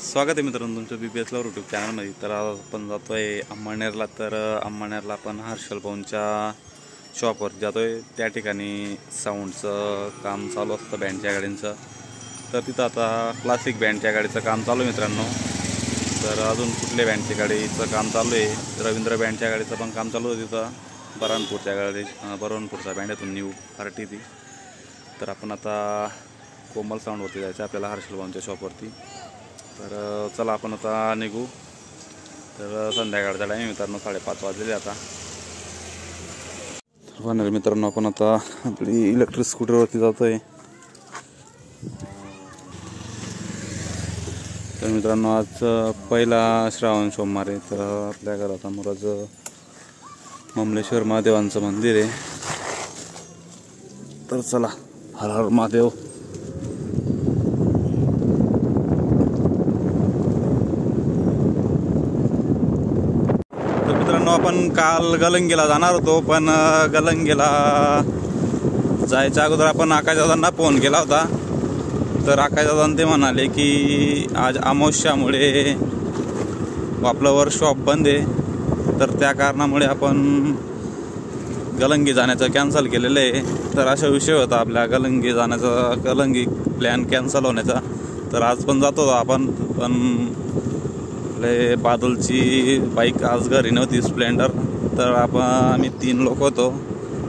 स्वागत आहे मित्रांनो तुमचं BPS लवर यूट्यूब चॅनलमध्ये। तर आज आपण जातोय अंमळनेरला। तर अंमळनेरला आपण हर्षल भाऊंच्या शॉपवर जातोय। त्या ठिकाणी साऊंडचं काम चालू असतं बँडच्या गाड्यांचं। तर तिथं आता क्लासिक बँडच्या गाडीचं काम चालू आहे मित्रांनो। तर अजून कुठल्या बँडच्या गाडीचं काम चालू आहे, रवींद्र बँडच्या गाडीचं पण काम चालू आहे तिथं। बऱ्हाणपूरचा बँड आहे तो न्यू पार्टी ती। तर आपण आता कोमल साऊंडवरती जायचं आपल्याला हर्षल भाऊंच्या शॉपवरती। तर चला आपण आता निघू। तर संध्याकाळचा टाईम मित्रांनो 5:30 वाजले आता। फायनली मित्रांनो आपण आता आपली इलेक्ट्रिक स्कूटरवरती जातोय। तर मित्रांनो आज पहिला श्रावण सोमवार आहे। तर आपल्या घरासमोर आज ममलेश्वर महादेवांचं मंदिर आहे। तर चला हर हर महादेव। आपण काल गलंगीला जाणार होतो, पण गलंगीला जायच्या अगोदर आपण आकाशदादांना फोन केला होता। तर आकाशदादांना ते म्हणाले की आज अमावस्यामुळे आपलं वर्कशॉप बंद आहे, तर त्या कारणामुळे आपण गलंगी जाण्याचं कॅन्सल केलेलं आहे। तर असा विषय होता आपल्या गलंगी जाण्याचा, गलंगी प्लॅन कॅन्सल होण्याचा। तर आज पण जातो आपण, पण बादलची बाईक आज घरी नव्हती स्प्लेंडर। तर आम्ही 3 लोक होतो,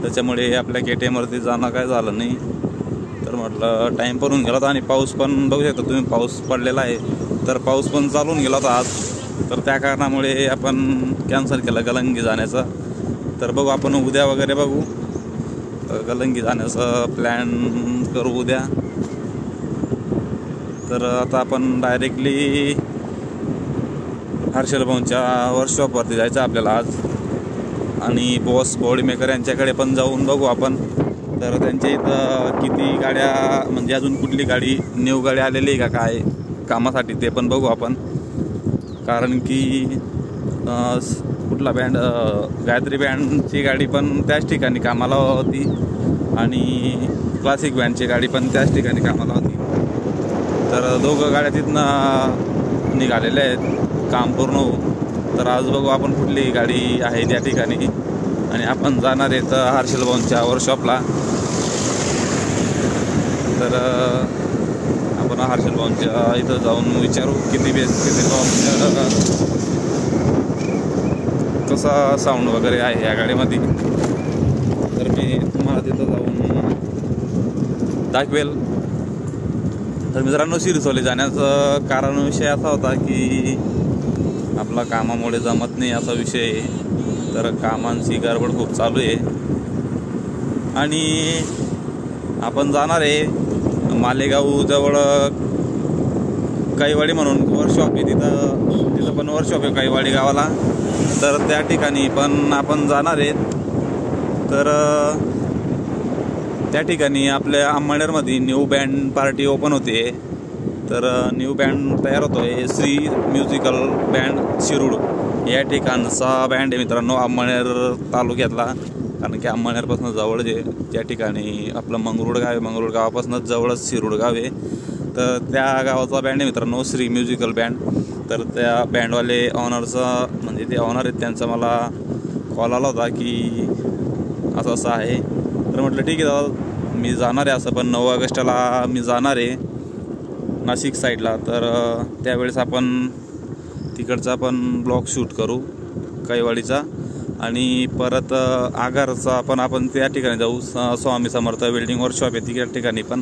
त्याच्यामुळे आपल्या KTMवरती जाणं काय झालं नाही। तर म्हटलं टाईम पण होऊन गेला होता आणि पाऊस पण बघू शकता तुम्ही, पाऊस पडलेला आहे। तर पाऊस पण चालून गेला होता आज, तर त्या कारणामुळे आपण कॅन्सल केलं गलंगी जाण्याचं। तर बघू आपण उद्या वगैरे बघू गलंगी जाण्याचं प्लॅन करू उद्या। तर आता आपण डायरेक्टली हर्षल भाऊंच्या वर्कशॉपवरती जायचं आपल्याला आज, आणि बॉस बॉडी मेकर यांच्याकडे पण जाऊन बघू आपण। तर त्यांच्या इथं किती गाड्या, म्हणजे अजून कुठली गाडी न्यू गाडी आलेली आहे का काय कामासाठी, ते पण बघू आपण। कारण की कुठला बँड, गायत्री बँडची गाडी पण त्याच ठिकाणी कामाला होती, आणि क्लासिक बँडची गाडी पण त्याच ठिकाणी कामाला होती। तर दोघं गाड्या तिथनं निघालेल्या आहेत, काम पूर्ण होऊ। तर आज बघू आपण कुठली गाडी आहे त्या ठिकाणी, आणि आपण जाणार आहेत हर्षल भाऊंच्या वर्कशॉपला। तर आपण हर्षल भाऊंच्या इथं जाऊन विचारू किती कसा साऊंड वगैरे आहे या गाडीमध्ये। तर मी तुम्हाला तिथं जाऊन दाखवेल। तर मित्रांनो शिरसोली जाण्याचं कारण विषय असा होता की आपला कामामुळे जमत नाही असा विषय आहे। तर कामांची गडबड खूप चालू आहे, आणि आपण जाणार आहे मालेगाव जवळ कैवाडी म्हणून वर्कशॉप आहे, तिथं पण वर्कशॉप आहे कैवाडी गावाला। तर त्या ठिकाणी पण आपण जाणार आहेत। तर त्या ठिकाणी आपल्या अंमळनेरमध्ये न्यू बँड पार्टी ओपन होते। तर न्यू बँड तयार होतोय, श्री म्युझिकल बँड शिरूड या ठिकाणचा बँड आहे मित्रांनो, अंमळनेर तालुक्यातला। कारण की अंमळनेरपासून जवळ ज्या ठिकाणी आपलं मंगरुळ गाव आहे, मंगरुळ गावापासूनच जवळच शिरूड गाव आहे। तर त्या गावाचा बँड आहे मित्रांनो, श्री म्युझिकल बँड। तर त्या बँडवाले ऑनरचा, म्हणजे ते ऑनर आहेत, त्यांचा मला कॉल आला होता की असं असं आहे। तर म्हटलं ठीक आहे दादा, मी जाणार आहे असं, पण 9 ऑगस्टला मी जाणार आहे नाशिक साईडला। तर त्यावेळेस आपण तिकडचा पण ब्लॉग शूट करू कैवाडीचा, आणि परत आगारचा पण आपण त्या ठिकाणी जाऊ। स्वामी समर्थ वेल्डिंग वर्कशॉप आहे त्या ठिकाणी पण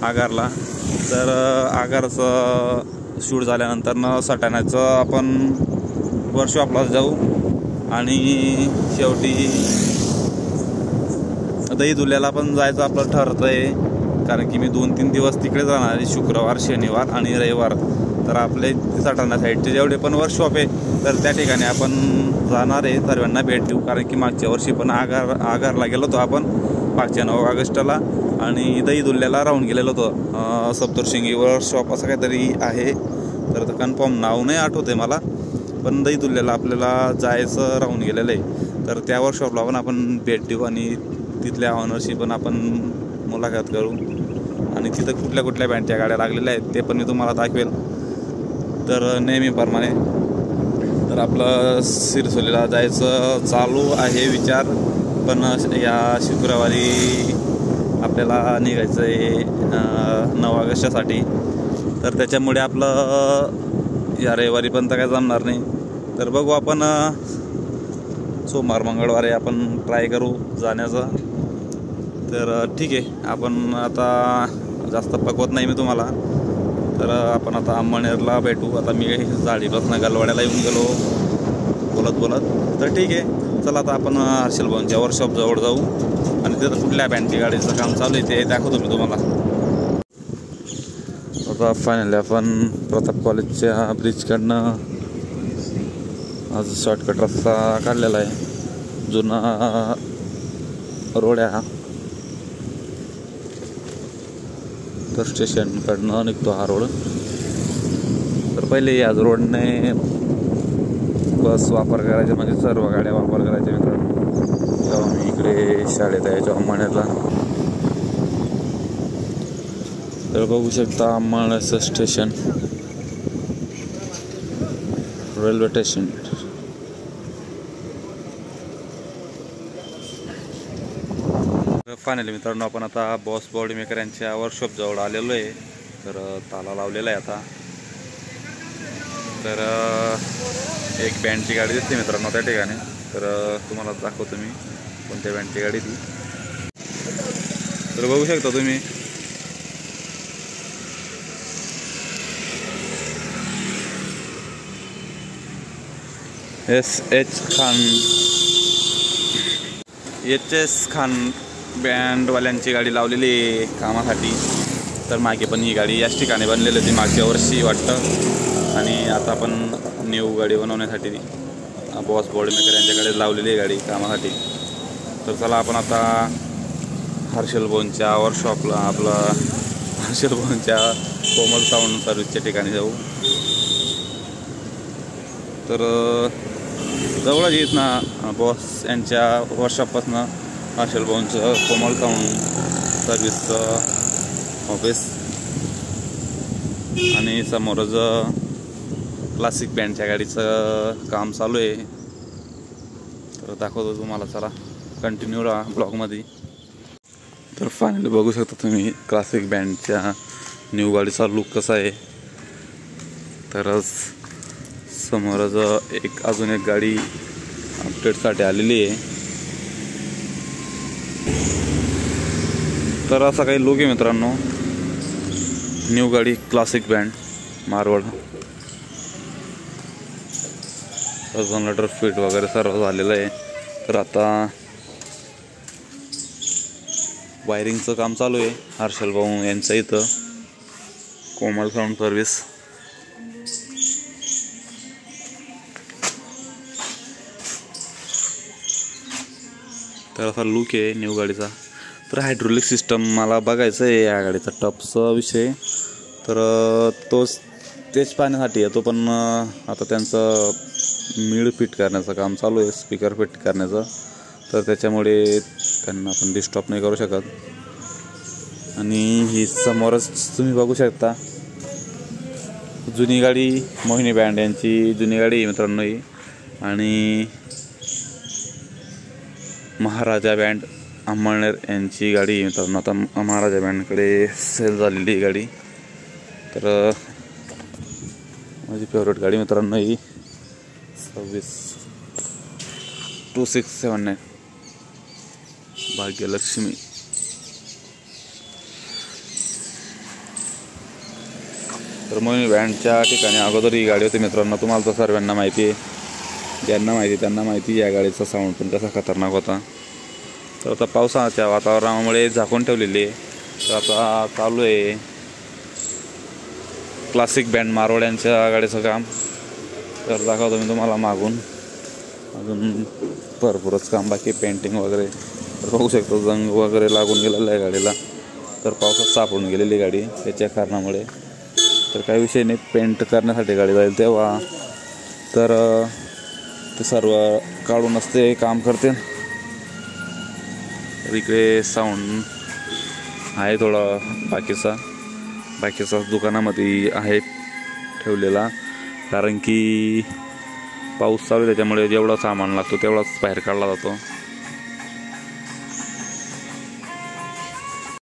आगारला। तर आगारचं शूट झाल्यानंतर सटाण्याचं आपण वर्कशॉपला जाऊ, आणि शेवटी दही दुल्याला पण जायचं आपलं ठरतं आहे। कारण की मी 2-3 दिवस तिकडे जाणार आहे, शुक्रवार, शनिवार आणि रविवार। तर आपले सटाणा साईडचे जेवढे पण वर्कशॉप आहे, तर त्या ठिकाणी आपण जाणार आहे, सर्वांना भेट देऊ। कारण की मागच्या वर्षी पण आगारला गेलो होतो आपण मागच्या 9 ऑगस्टला, आणि दही दुल्याला राहून गेलेलो होतो। सप्तशृंगी वर्कशॉप असं काहीतरी आहे, तर कन्फर्म नाव नाही आठवत आहे मला, पण दही दुल्याला आपल्याला जायचं राहून गेलेलं आहे। तर त्या वर्कशॉपला पण आपण भेट देऊ, आणि तिथल्या ऑनरशी पण आपण मुलाखत करू, आणि तिथं कुठल्या कुठल्या बँडच्या गाड्या लागलेल्या आहेत ते पण मी तुम्हाला दाखवेल। तर नेहमीप्रमाणे तर आपलं सिरसोलीला जायचं चालू आहे विचार, पण या शुक्रवारी आपल्याला निघायचं आहे 9 ऑगस्टसाठी. तर त्याच्यामुळे आपलं या रविवारी पण तर काय जमणार नाही. तर बघू आपण सोमवार मंगळवारी आपण ट्राय करू जाण्याचा. तर ठीक आहे, आपण आता जास्त पकवत नाही मी तुम्हाला. तर आपण आता अंमळनेरला भेटू. आता मी झाडीपासून गलवाड्याला येऊन गेलो बोलत. तर ठीक आहे, चला आता आपण हर्षल भाऊंच्या वर्कशॉप जवळ जाऊ आणि तिथं कुठल्या बँडची गाडीचं काम चालू आहे ते दाखवतो मी तुम्हाला. आता फायनली आपण प्रताप कॉलेजच्या ब्रिजकडनं आज शॉर्टकट रस्ता काढलेला आहे. जुना रोड आहे हा. तर स्टेशनकडनं निघतो हा रोड. तर पहिले याच रोडने बस वापर करायचे, म्हणजे सर्व गाड्या वापर करायच्या मित्रांनो. जेव्हा मी इकडे शाळेत यायचो अंमळनेरला. तर बघू शकता अंमळनेरचं स्टेशन, रेल्वे स्टेशन. फायनली मित्रांनो आपण आता बॉस बॉडी मेकर यांच्या वर्कशॉप जवळ आलेलो आहे. तर ताला लावलेला आहे आता. तर एक बँडची गाडी दिसते मित्रांनो त्या ठिकाणी. तर तुम्हाला दाखवतो मी कोणत्या बँडची गाडी ती. तर बघू शकता तुम्ही HS खान बँडवाल्यांची गाडी लावलेली आहे कामासाठी. तर मागे पण ही गाडी याच ठिकाणी बनलेली होती मागच्या वर्षी वाटतं, आणि आता आपण न्यू गाडी बनवण्यासाठी बॉस बॉडी मेकर यांच्याकडे लावलेली आहे गाडी कामासाठी. तर चला आपण आता हर्षल भाऊंच्या वर्कशॉपला, आपलं हर्षल भाऊंच्या कोमल साऊंड सर्व्हिसच्या ठिकाणी जाऊ. तर जवळच येत ना बॉस यांच्या वर्कशॉपपासून हर्षल भाऊंचं कोमल साऊंड सर्व्हिसचं ऑफिस, आणि समोरच क्लासिक बँडच्या गाडीचं काम चालू आहे. तर दाखवतो तुम्हाला, चला कंटिन्यू राहा ब्लॉगमध्ये. तर फायनली बघू शकता तुम्ही क्लासिक बँडच्या न्यू गाडीचा लुक कसा आहे. तर समोरच अजून एक गाडी अपडेटसाठी आलेली आहे. तर असा काही लुक आहे मित्रांनो न्यू गाडी classic band Marwar. Generator fit वगैरे सर्व झालेलं आहे. तर आता वायरिंगचं काम चालू आहे हर्षल भाऊ यांचं इथं कोमल साऊंड सर्व्हिस. तर असा लुक आहे न्यू गाडीचा. तर हायड्रोलिक सिस्टम मला बघायचं आहे या गाडीचा टॉपचा विषय. तर तेच पाहण्यासाठी येतो, पण आता त्यांचं मीळ फिट करण्याचं काम चालू आहे, स्पीकर फिट करण्याचं. तर त्याच्यामुळे त्यांना आपण डिस्टर्ब नाही करू शकत. आणि ही समोरच तुम्ही बघू शकता जुनी गाडी, मोहिनी बँड यांची जुनी गाडी आहे मित्रांनो ही. आणि महाराजा बँड अंमळनेर यांची गाडी मित्रांनो. आता महाराजा बँडकडे सेल झालेली गाडी. तर माझी फेवरेट गाडी मित्रांनो ही 26 भाग्यलक्ष्मी. तर मोहिनी बँडच्या ठिकाणी अगोदर ही गाडी होती मित्रांनो. तुम्हाला तर सर्वांना माहिती आहे, ज्यांना माहिती त्यांना माहिती या गाडीचा साऊंड पण कसा खतरनाक होता. तर आता पावसाच्या वातावरणामुळे झाकून ठेवलेली आहे. तर आता चालू आहे क्लासिक बँड मारवाड्यांच्या गाडीचं काम. तर दाखवतो मी तुम्हाला मागून, अजून भरपूरच काम बाकी, पेंटिंग वगैरे. तर बघू शकतो जंग वगैरे लागून गेलेलं आहे गाडीला. तर पावसात सापडून गेलेली गाडी त्याच्या कारणामुळे. तर काही विषय नाही, पेंट करण्यासाठी गाडी जाईल तेव्हा तर ते सर्व काढूनच ते काम करते. इकडे साऊंड आहे थोडा बाकीचा दुकानामध्ये आहे ठेवलेला. कारण की पाऊस चालू आहे त्याच्यामुळे जेवढा सामान लागतो तेवढाच बाहेर काढला जातो.